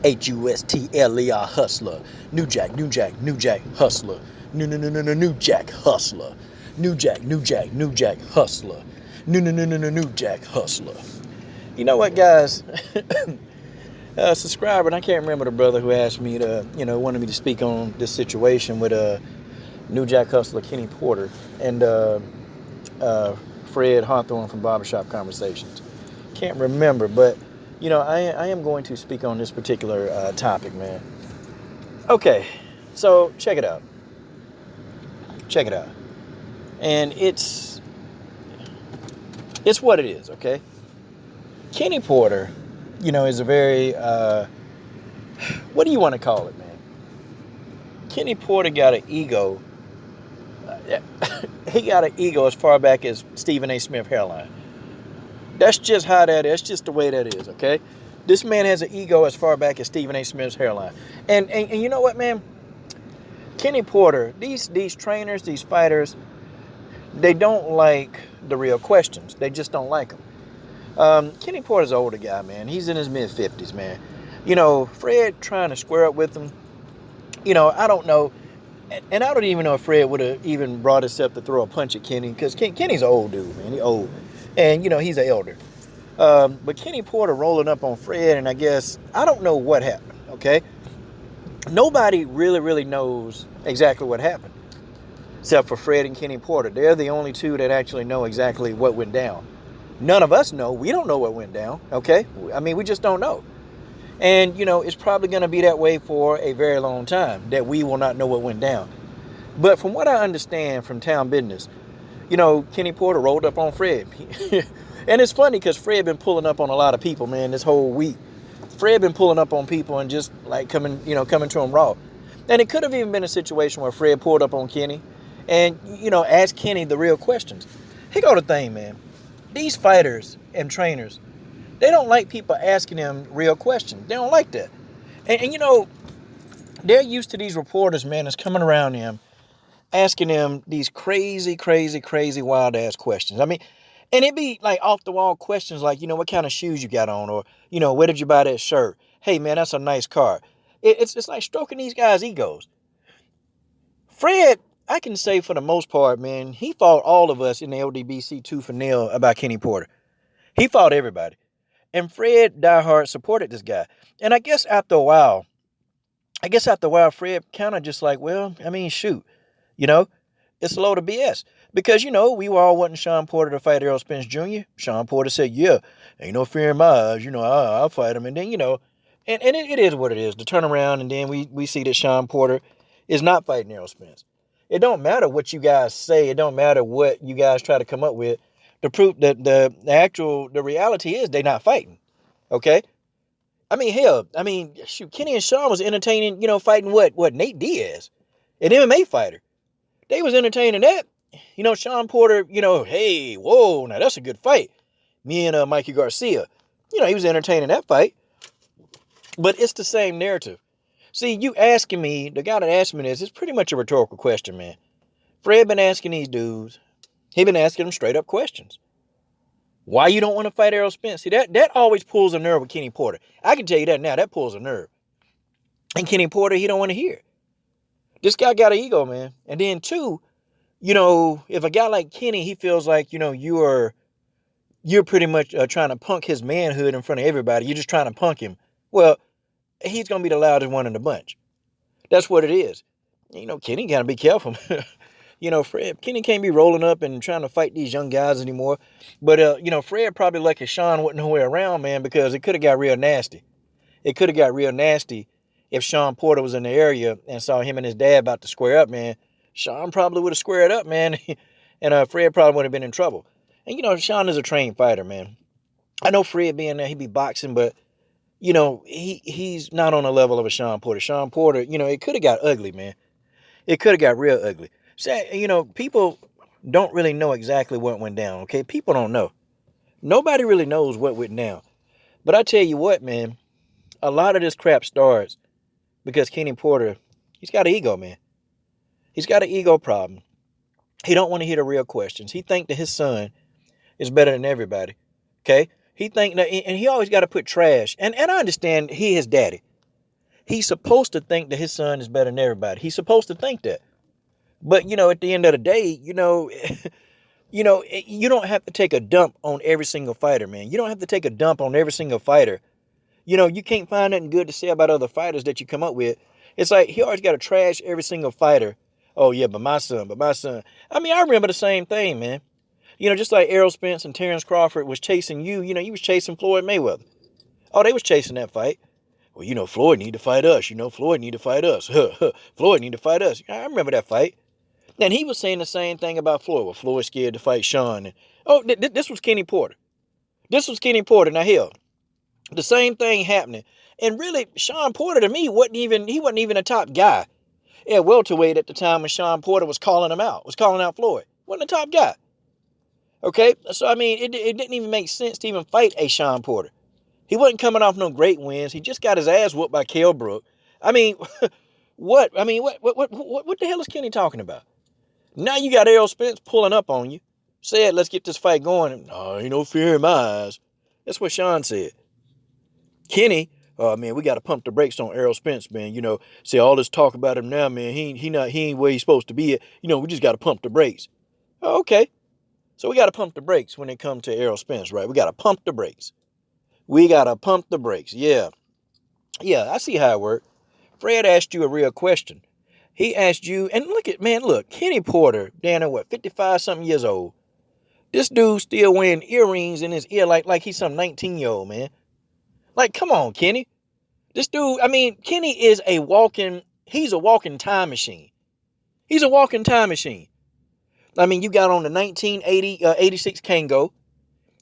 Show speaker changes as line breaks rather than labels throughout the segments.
Hustler. Hustler. New Jack, New Jack, New Jack, Hustler. New Jack, Hustler. New Jack, New Jack, New Jack, Hustler. New Jack, Hustler. You know what, guys? Subscriber, and I can't remember the brother who asked me to, wanted me to speak on this situation with New Jack Hustler Kenny Porter and Fred Hawthorne from Barbershop Conversations. Can't remember, but I am going to speak on this particular topic, man. Okay, so check it out. Check it out, and it's what it is. Okay, Kenny Porter, is a very what do you want to call it, man? Kenny Porter got an ego. He got an ego as far back as Stephen A. Smith hairline. That's just how that is. That's just the way that is, okay? This man has an ego as far back as Stephen A. Smith's hairline. And you know what, man? Kenny Porter, these trainers, these fighters, they don't like the real questions. They just don't like them. Kenny Porter's an older guy, man. He's in his mid-50s, man. Fred trying to square up with him, I don't know. And I don't even know if Fred would have even brought himself to throw a punch at Kenny, because Kenny's an old dude, man. He's old. And, he's an elder. But Kenny Porter rolling up on Fred, and I guess, I don't know what happened, okay? Nobody really knows exactly what happened, except for Fred and Kenny Porter. They're the only two that actually know exactly what went down. None of us know. We don't know what went down, okay? I mean, we just don't know. And, it's probably going to be that way for a very long time, that we will not know what went down. But from what I understand from town business, Kenny Porter rolled up on Fred. And it's funny because Fred been pulling up on a lot of people, man, this whole week. Fred been pulling up on people and just like coming to him raw. And it could have even been a situation where Fred pulled up on Kenny and, asked Kenny the real questions. Here go the thing, man. These fighters and trainers, they don't like people asking them real questions. They don't like that. And they're used to these reporters, man, that's coming around them, asking them these crazy, wild ass questions. I mean, and it'd be like off the wall questions like, what kind of shoes you got on? Or, where did you buy that shirt? Hey, man, that's a nice car. It's like stroking these guys' egos. Fred, I can say for the most part, man, he fought all of us in the LDBC tooth and nail about Kenny Porter. He fought everybody. And Fred diehard supported this guy. And I guess after a while, Fred kind of just like, well, I mean, shoot, it's a load of BS. Because, we were all wanting Sean Porter to fight Errol Spence Jr. Sean Porter said, yeah, ain't no fear in my eyes, I'll fight him. And then, and it is what it is. To turn around and then we see that Sean Porter is not fighting Errol Spence. It don't matter what you guys say. It don't matter what you guys try to come up with. The proof that the reality is they not fighting. Okay? I mean, hell, shoot, Kenny and Sean was entertaining, fighting what Nate Diaz, an MMA fighter. They was entertaining that. Sean Porter, hey, whoa, now that's a good fight. Me and Mikey Garcia, he was entertaining that fight. But it's the same narrative. See, you asking me, the guy that asked me this, it's pretty much a rhetorical question, man. Fred been asking these dudes, he been asking them straight up questions. Why you don't want to fight Errol Spence? See, that always pulls a nerve with Kenny Porter. I can tell you that now. That pulls a nerve. And Kenny Porter, he don't want to hear it. This guy got an ego, man. And then two, if a guy like Kenny, he feels like, you're pretty much trying to punk his manhood in front of everybody. You're just trying to punk him. Well, he's going to be the loudest one in the bunch. That's what it is. Kenny got to be careful. Kenny can't be rolling up and trying to fight these young guys anymore. But, Fred probably lucky Sean wasn't nowhere around, man, because it could have got real nasty. It could have got real nasty if Sean Porter was in the area and saw him and his dad about to square up, man. Sean probably would have squared up, man. And Fred probably would have been in trouble. And, Sean is a trained fighter, man. I know Fred being there, he be boxing, but, he's not on the level of a Sean Porter. Sean Porter, it could have got ugly, man. It could have got real ugly. So, people don't really know exactly what went down, okay? People don't know. Nobody really knows what went down. But I tell you what, man, a lot of this crap starts because Kenny Porter, he's got an ego, man. He's got an ego problem. He don't want to hear the real questions. He think that his son is better than everybody, okay? He think that, and he always got to put trash. And I understand he his daddy. He's supposed to think that his son is better than everybody. He's supposed to think that. But, at the end of the day, you don't have to take a dump on every single fighter, man. You don't have to take a dump on every single fighter. You can't find nothing good to say about other fighters that you come up with. It's like he always got to trash every single fighter. Oh, yeah, but my son. I mean, I remember the same thing, man. Just like Errol Spence and Terrence Crawford was chasing you, he was chasing Floyd Mayweather. Oh, they was chasing that fight. Well, Floyd need to fight us. Floyd need to fight us. Floyd need to fight us. I remember that fight. And he was saying the same thing about Floyd. Well, Floyd's scared to fight Sean. This was Kenny Porter. This was Kenny Porter. Now, hell, the same thing happening. And really, Sean Porter, to me, wasn't even a top guy at welterweight at the time when Sean Porter was calling out Floyd. Wasn't a top guy. Okay? So, I mean, it didn't even make sense to even fight a Sean Porter. He wasn't coming off no great wins. He just got his ass whooped by Kell Brook. I mean, what? I mean, what the hell is Kenny talking about? Now you got Errol Spence pulling up on you. Said, let's get this fight going. Oh, ain't no fear in my eyes. That's what Sean said. Kenny, oh man, we got to pump the brakes on Errol Spence, man. See all this talk about him now, man. He ain't where he's supposed to be at. We just got to pump the brakes. Oh, okay. So we got to pump the brakes when it comes to Errol Spence, right? We got to pump the brakes. We got to pump the brakes. Yeah. Yeah, I see how it works. Fred asked you a real question. He asked you, and look, Kenny Porter, down at 55-something years old. This dude still wearing earrings in his ear like he's some 19-year-old, man. Like, come on, Kenny. This dude, I mean, Kenny is he's a walking time machine. He's a walking time machine. I mean, you got on the 86 Kango.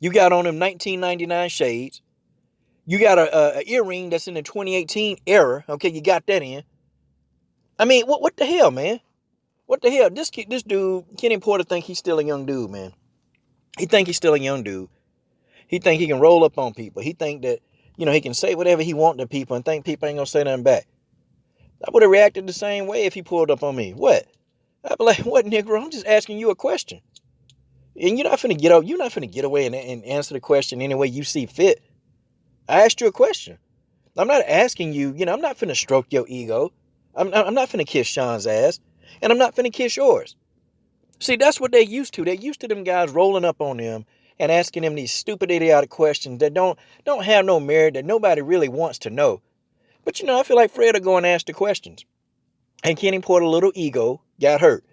You got on them 1999 shades. You got a earring that's in the 2018 era. Okay, you got that in. I mean, what the hell, man? What the hell? This dude, Kenny Porter, think he's still a young dude, man. He think he's still a young dude. He think he can roll up on people. He think that, he can say whatever he want to people and think people ain't gonna say nothing back. I would have reacted the same way if he pulled up on me. What? I'd be like, what, Negro? I'm just asking you a question. And you're not finna get away and answer the question any way you see fit. I asked you a question. I'm not asking you, I'm not finna stroke your ego. I'm not finna kiss Sean's ass. And I'm not finna kiss yours. See, that's what they're used to. They're used to them guys rolling up on them and asking them these stupid, idiotic questions that don't have no merit, that nobody really wants to know. But, I feel like Fred will go and ask the questions. And Kenny Porter's little ego got hurt.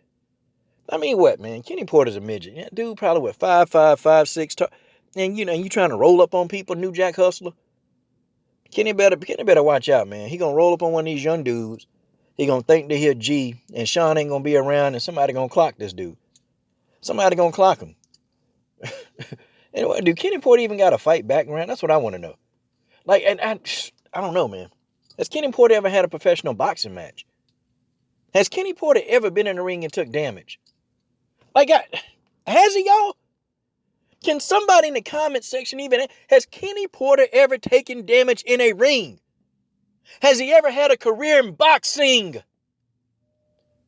I mean, what, man? Kenny Porter's a midget. Yeah, dude probably 5'5", 5'6", and you trying to roll up on people, New Jack Hustler. Kenny better watch out, man. He gonna roll up on one of these young dudes. He gonna think that he a G, and Sean ain't gonna be around, and somebody gonna clock this dude. Somebody gonna clock him. Anyway, do Kenny Porter even got a fight background? That's what I want to know. Like, and I don't know, man. Has Kenny Porter ever had a professional boxing match? Has Kenny Porter ever been in the ring and took damage? Like, has he, y'all? Can somebody in the comment section has Kenny Porter ever taken damage in a ring? Has he ever had a career in boxing?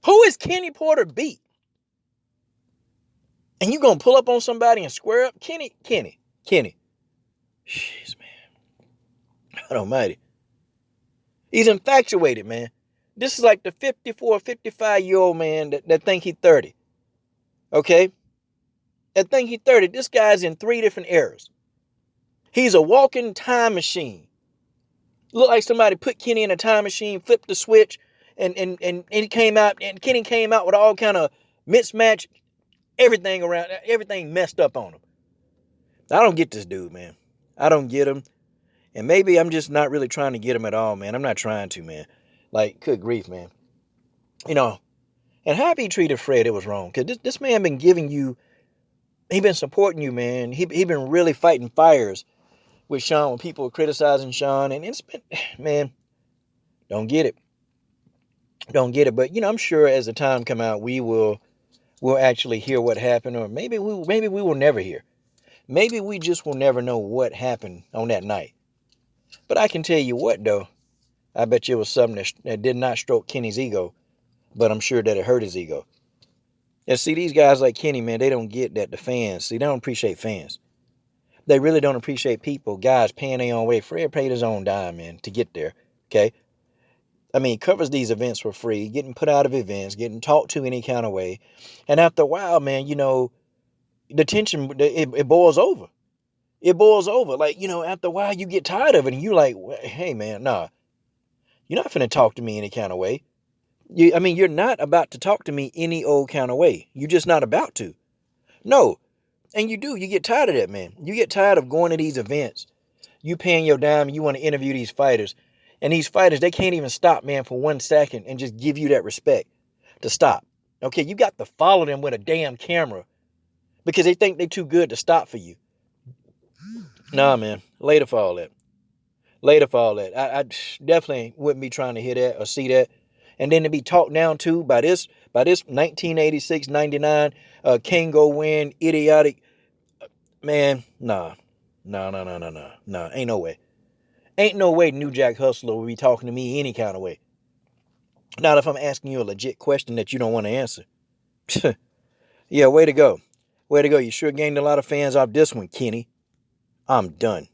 Who is Kenny Porter beat? And you gonna pull up on somebody and square up? Kenny. Jeez, man. God almighty. He's infatuated, man. This is like the 54, 55-year-old man that think he's 30. Okay? That think he's 30. This guy's in 3 different eras. He's a walking time machine. Look like somebody put Kenny in a time machine, flipped the switch, and he came out, and Kenny came out with all kind of mismatch, everything messed up on him. I don't get this dude, man. I don't get him. And maybe I'm just not really trying to get him at all, man. I'm not trying to, man. Like, good grief, man. And how he treated Fred, it was wrong. Because this man been giving you, he been supporting you, man. He been really fighting fires with Sean when people were criticizing Sean. And it's been, man, don't get it. Don't get it. But, I'm sure as the time come out, we'll actually hear what happened. Or maybe we will never hear. Maybe we just will never know what happened on that night. But I can tell you what, though. I bet you it was something that did not stroke Kenny's ego. But I'm sure that it hurt his ego. And see, these guys like Kenny, man, they don't get that the fans, see, they don't appreciate fans. They really don't appreciate people, guys paying their own way. Fred paid his own dime, man, to get there, okay? I mean, covers these events for free, getting put out of events, getting talked to any kind of way. And after a while, man, the tension, it boils over. It boils over. Like, after a while, you get tired of it and you like, hey, man, nah, you're not finna talk to me any kind of way. You're not about to talk to me any old kind of way. You're just not about to. No. And you get tired of that, man. You get tired of going to these events. You paying your dime, you want to interview these fighters. And these fighters, they can't even stop, man, for 1 second and just give you that respect to stop. Okay, you got to follow them with a damn camera because they think they're too good to stop for you. Nah, man. Later for all that. Later for all that. I definitely wouldn't be trying to hear that or see that. And then to be talked down to by this 1986, 99 Kango win, idiotic, man, nah. Nah. Ain't no way. Ain't no way New Jack Hustler will be talking to me any kind of way. Not if I'm asking you a legit question that you don't want to answer. Yeah, way to go. Way to go. You sure gained a lot of fans off this one, Kenny. I'm done.